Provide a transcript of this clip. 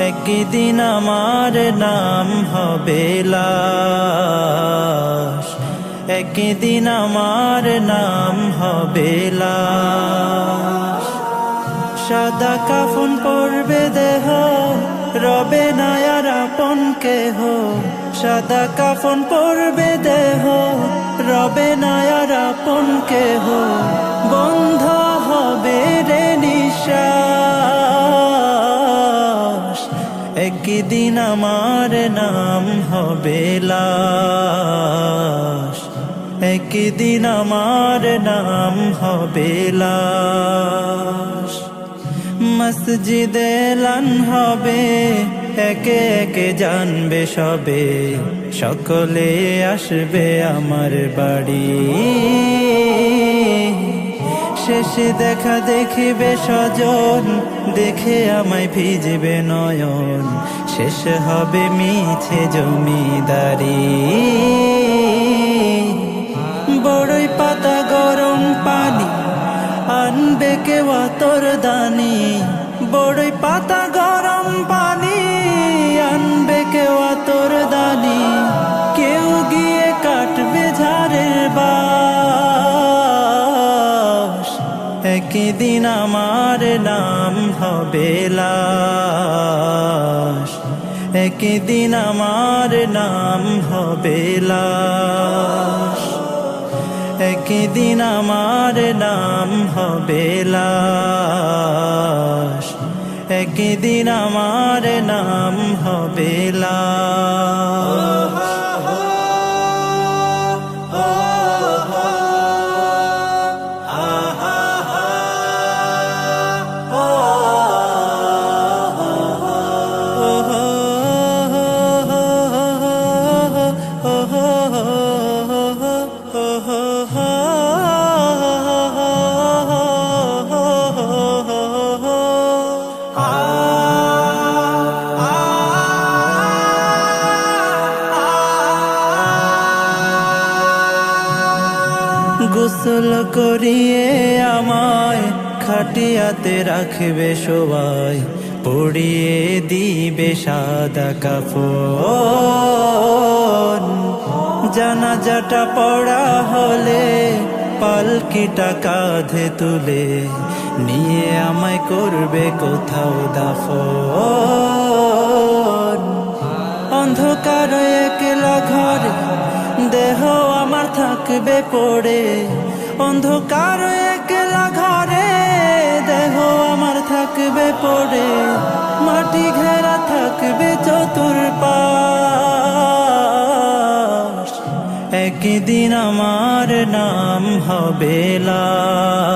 একদিন আমার নাম হবে লাশ, একদিন আমার নাম হবে লাশ। সাদা কাফন পরবে দেহ, রবে না আর আপন কেহ। সাদা কাফন পরবে দেহ, রবে না আর আপন কেহ। বন্ধ হবে রে নিঃশ্বাস, একদিন আমার নাম হবে লাশ, একদিন আমার নাম হবে লাশ। মসজিদে এলান হবে, একে একে জানবে সবে, সকলে আসবে আমার বাড়ি। শেষে দেখা দেখিবে স্বজন, দেখে আমায় ভিজবে নয়ন। শেষ হবে মিছে জমিদারি। বড়ই পাতা গরম পানি আনবে কেউ আতর দানি। বড়ই পাতা গরম পানি আনবে কেউ আতর দানি। কেউ গিয়ে কাটবে ঝাড়ের বাঁশ, একদিন আমার নাম হবে লাশ, একদিন আমার নাম হবে লাশ, একদিন আমার নাম হবে লাশ, একদিন আমার নাম হবে লাশ। গোসল করিয়ে আমায় খাটিয়াতে রাখবে সবাই, পরিয়ে দিবে সাদা কাফন। জানাজাটা পড়া হলে পালকিটা কাঁধে তুলে নিয়ে আমায় করবে কোথাও দাফন। অন্ধকার একলা ঘরে দেহ আমার থাকবে পড়ে, অন্ধকার একলা ঘরে দেহ আমার থাকবে পড়ে। মাটি ঘেরা থাকবে চতুর্পাশ, একদিন আমার নাম হবে লাশ।